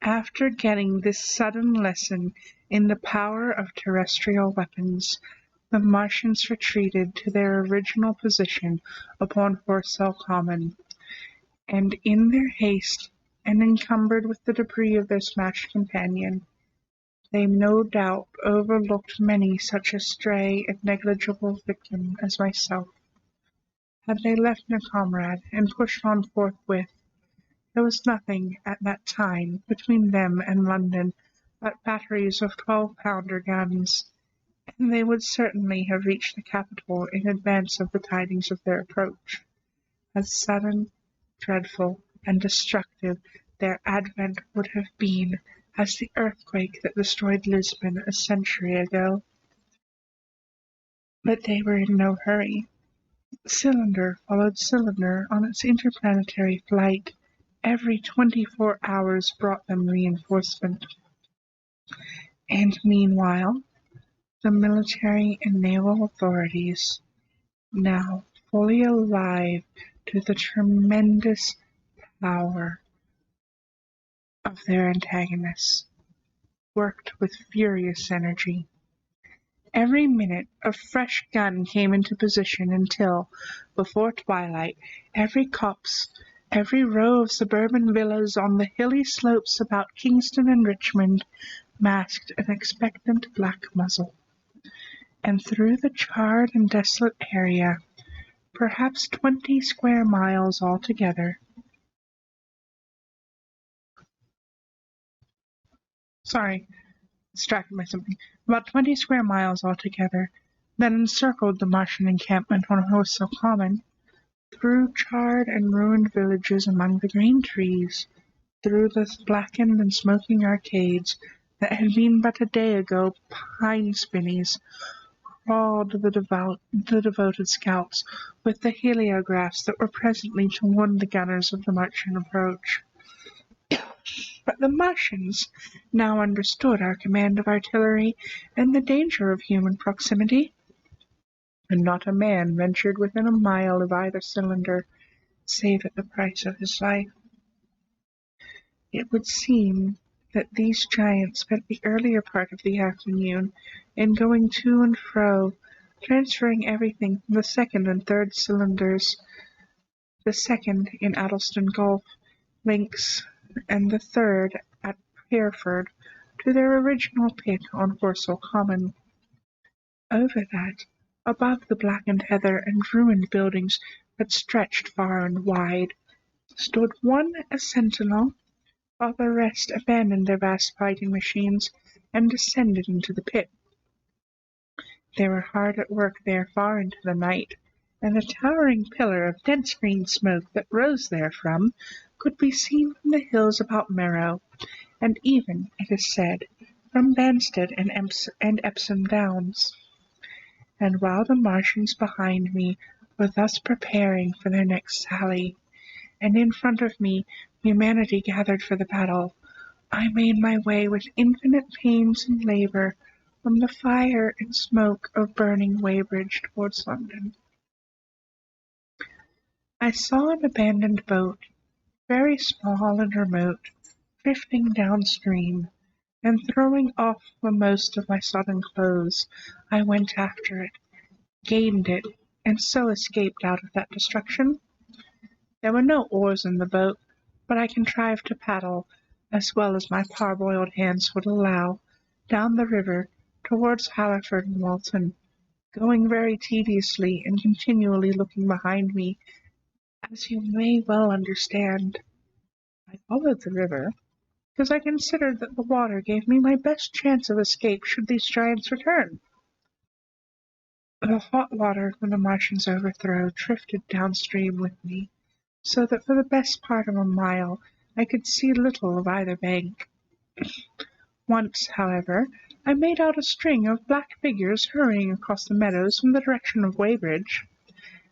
After getting this sudden lesson in the power of terrestrial weapons, the Martians retreated to their original position upon Horsell Common, and in their haste, and encumbered with the debris of their smashed companion, they no doubt overlooked many such a stray and negligible victim as myself. Had they left their comrade and pushed on forthwith, there was nothing at that time between them and London but batteries of 12-pounder guns, and they would certainly have reached the capital in advance of the tidings of their approach. As sudden, dreadful, and destructive their advent would have been as the earthquake that destroyed Lisbon a century ago. But they were in no hurry. Cylinder followed cylinder on its interplanetary flight. Every 24 hours brought them reinforcement. And meanwhile, the military and naval authorities, now fully alive to the tremendous power of their antagonists, worked with furious energy. Every minute a fresh gun came into position until, before twilight, every copse, every row of suburban villas on the hilly slopes about Kingston and Richmond masked an expectant black muzzle. And through the charred and desolate area, perhaps 20 square miles altogether, distracted by something, about 20 square miles altogether, that encircled the Martian encampment on Horsell Common, through charred and ruined villages among the green trees, through the blackened and smoking arcades that had been but a day ago pine spinneys, crawled the devoted scouts with the heliographs that were presently to warn the gunners of the Martian approach. But the Martians now understood our command of artillery and the danger of human proximity, and not a man ventured within a mile of either cylinder, save at the price of his life. It would seem that these giants spent the earlier part of the afternoon in going to and fro, transferring everything from the second and third cylinders, the second in Addleston Gulf, Links, and the third at Hereford, to their original pit on Horsell Common. Over that, above the blackened heather and ruined buildings that stretched far and wide, stood one a sentinel, while the rest abandoned their vast fighting machines and descended into the pit. They were hard at work there far into the night, and the towering pillar of dense green smoke that rose therefrom could be seen from the hills about Merrow, and even, it is said, from Banstead and Epsom Downs. And while the Martians behind me were thus preparing for their next sally, and in front of me humanity gathered for the battle, I made my way with infinite pains and labour from the fire and smoke of burning Weybridge towards London. I saw an abandoned boat, very small and remote, drifting downstream, and throwing off the most of my sodden clothes, I went after it, gained it, and so escaped out of that destruction. There were no oars in the boat, but I contrived to paddle, as well as my parboiled hands would allow, down the river towards Halliford and Walton, going very tediously and continually looking behind me, as you may well understand. I followed the river, because I considered that the water gave me my best chance of escape should these giants return. The hot water from the Martians' overthrow drifted downstream with me, so that for the best part of a mile I could see little of either bank. Once, however, I made out a string of black figures hurrying across the meadows from the direction of Weybridge.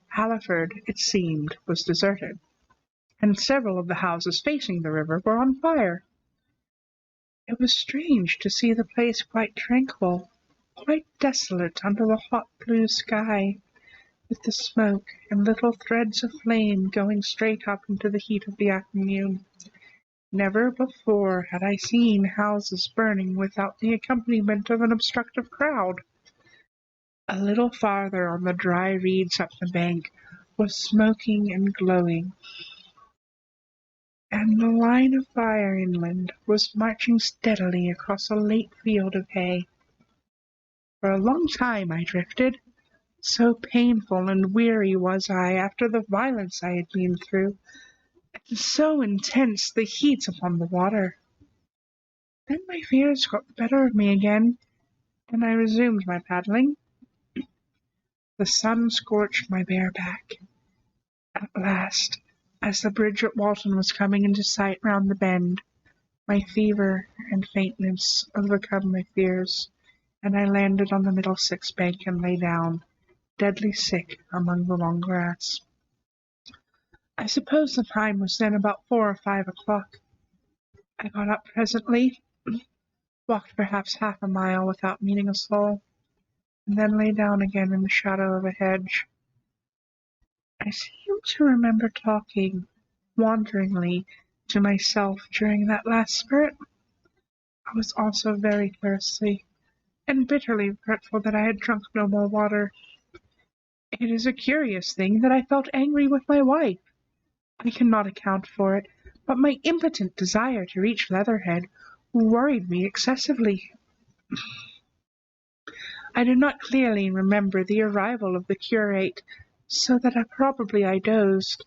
Halliford, it seemed, was deserted, and several of the houses facing the river were on fire. It was strange to see the place quite tranquil, quite desolate under the hot blue sky, with the smoke and little threads of flame going straight up into the heat of the afternoon. Never before had I seen houses burning without the accompaniment of an obstructive crowd. A little farther on the dry reeds up the bank was smoking and glowing, and the line of fire inland was marching steadily across a late field of hay. For a long time I drifted, so painful and weary was I after the violence I had been through, and so intense the heat upon the water. Then my fears got the better of me again, and I resumed my paddling. The sun scorched my bare back. At last, as the bridge at Walton was coming into sight round the bend, my fever and faintness overcome my fears, and I landed on the Middlesex bank and lay down, deadly sick, among the long grass. I suppose the time was then about 4 or 5 o'clock. I got up presently, walked perhaps half a mile without meeting a soul, and then lay down again in the shadow of a hedge. I seem to remember talking wanderingly to myself during that last spurt. I was also very thirsty, and bitterly regretful that I had drunk no more water. It is a curious thing that I felt angry with my wife. I cannot account for it, but my impotent desire to reach Leatherhead worried me excessively. I do not clearly remember the arrival of the curate, so that probably I dozed.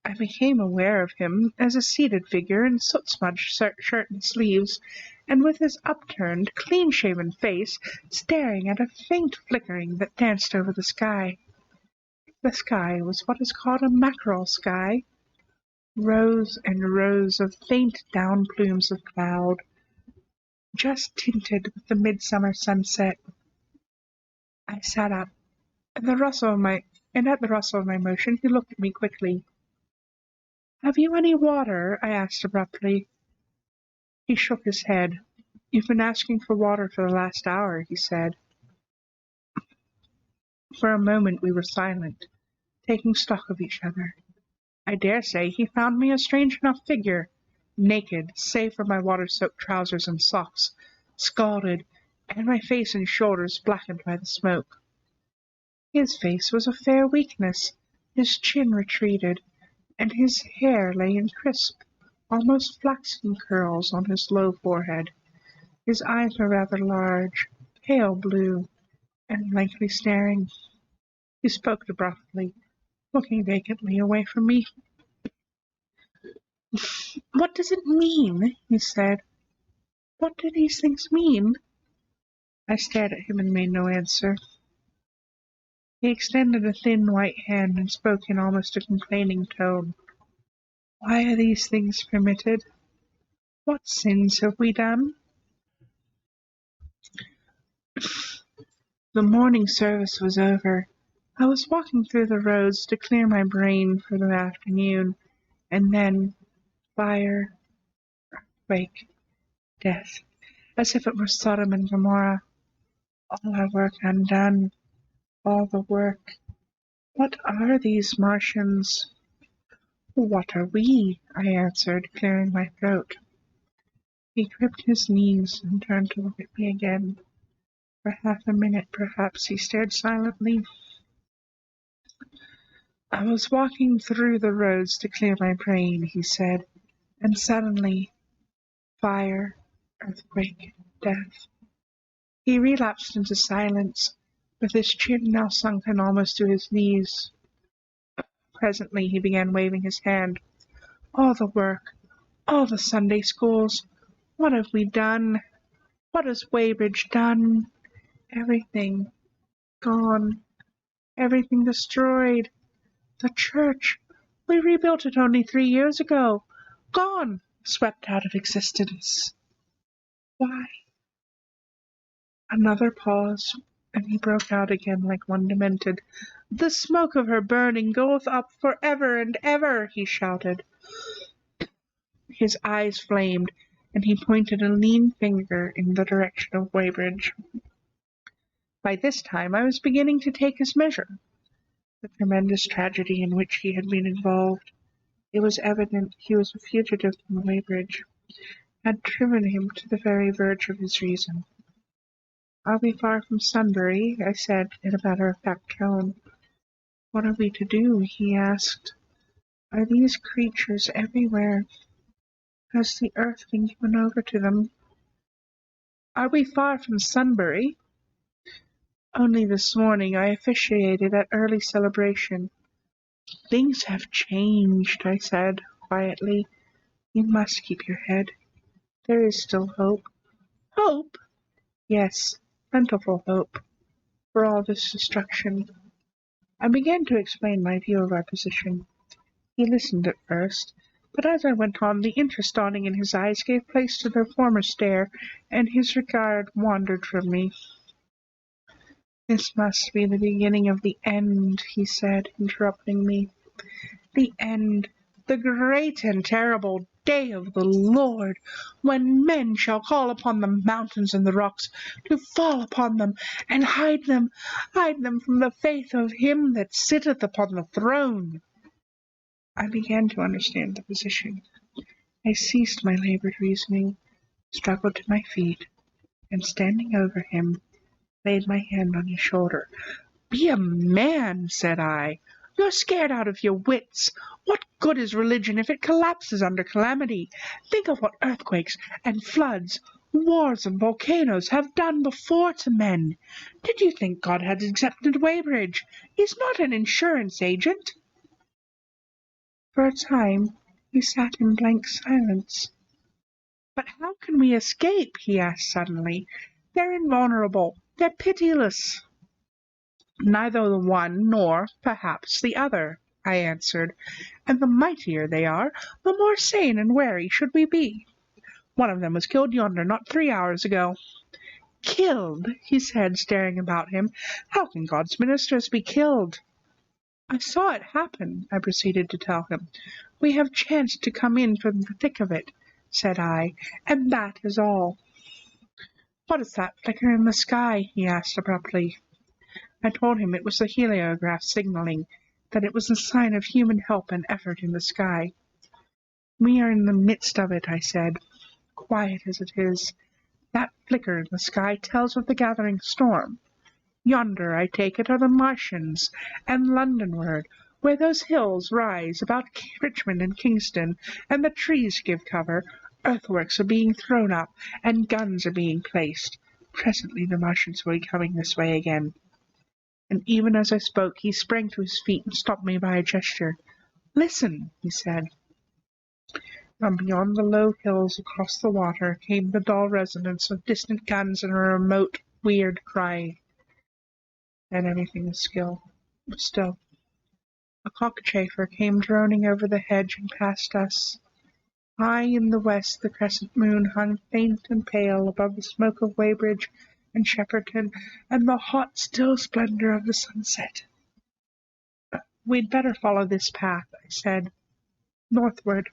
I became aware of him as a seated figure in soot-smudged shirt and sleeves, and with his upturned, clean-shaven face staring at a faint flickering that danced over the sky. The sky was what is called a mackerel sky, rows and rows of faint down plumes of cloud, just tinted with the midsummer sunset. I sat up, and at the rustle of my motion he looked at me quickly. "Have you any water?" I asked abruptly. He shook his head. "You've been asking for water for the last hour," he said. For a moment we were silent, taking stock of each other. I dare say he found me a strange enough figure, naked, save for my water-soaked trousers and socks, scalded, and my face and shoulders blackened by the smoke. His face was a fair weakness, his chin retreated, and his hair lay in crisp, almost flaxen curls on his low forehead. His eyes were rather large, pale blue, and blankly staring. He spoke abruptly, looking vacantly away from me. "What does it mean?" he said. "What do these things mean?" I stared at him and made no answer. He extended a thin white hand and spoke in almost a complaining tone. "Why are these things permitted? What sins have we done?" The morning service was over. I was walking through the roads to clear my brain for the afternoon, and then fire, earthquake, death, as if it were Sodom and Gomorrah. All our work undone, all the work. What are these Martians? "What are we?" I answered, clearing my throat. He gripped his knees and turned to look at me again. For half a minute, perhaps, he stared silently. "I was walking through the roads to clear my brain," he said, "and suddenly, fire, earthquake, death." He relapsed into silence, with his chin now sunken almost to his knees. Presently he began waving his hand. "All the work, all the Sunday schools, what have we done? What has Weybridge done? Everything gone, everything destroyed. The church, we rebuilt it only 3 years ago. Gone, swept out of existence. Why?" Another pause, and he broke out again like one demented. "The smoke of her burning goeth up for ever and ever," he shouted. His eyes flamed, and he pointed a lean finger in the direction of Weybridge. By this time I was beginning to take his measure, the tremendous tragedy in which he had been involved. It was evident he was a fugitive from Weybridge, had driven him to the very verge of his reason. "Are we far from Sunbury?" I said, in a matter-of-fact tone. "What are we to do?" he asked. "Are these creatures everywhere? Has the earth been given over to them?" "Are we far from Sunbury?" "Only this morning I officiated at early celebration." "Things have changed," I said, quietly. "You must keep your head. There is still hope." "Hope?" "Yes, plentiful hope, for all this destruction." I began to explain my view of our position. He listened at first, but as I went on, the interest dawning in his eyes gave place to their former stare, and his regard wandered from me. "This must be the beginning of the end," he said, interrupting me. "The end, the great and terrible day of the Lord, when men shall call upon the mountains and the rocks to fall upon them, and hide them from the face of him that sitteth upon the throne." I began to understand the position. I ceased my laboured reasoning, struggled to my feet, and standing over him, laid my hand on his shoulder. "Be a man," said I. "You're scared out of your wits. What good is religion if it collapses under calamity? Think of what earthquakes and floods, wars and volcanoes have done before to men. Did you think God had accepted Weybridge? He's not an insurance agent." For a time he sat in blank silence. "But how can we escape?" he asked suddenly. "They're invulnerable. They're pitiless." "Neither the one nor, perhaps, the other," I answered, "and the mightier they are, the more sane and wary should we be. One of them was killed yonder not 3 hours ago." "Killed?" he said, staring about him. "How can God's ministers be killed?" "I saw it happen," I proceeded to tell him. "We have chanced to come in from the thick of it," said I, "and that is all." "What is that flicker in the sky?" he asked abruptly. I told him it was the heliograph signalling that it was a sign of human help and effort in the sky. "We are in the midst of it," I said, "quiet as it is. That flicker in the sky tells of the gathering storm. Yonder, I take it, are the Martians, and Londonward, where those hills rise about Richmond and Kingston, and the trees give cover, earthworks are being thrown up, and guns are being placed. Presently the Martians will be coming this way again." And even as I spoke, he sprang to his feet and stopped me by a gesture. "Listen," he said. From beyond the low hills across the water came the dull resonance of distant guns and a remote, weird cry. Then everything was still. A cockchafer came droning over the hedge and past us. High in the west the crescent moon hung faint and pale above the smoke of Weybridge and Shepperton and the hot, still splendour of the sunset. "We'd better follow this path," I said, "northward.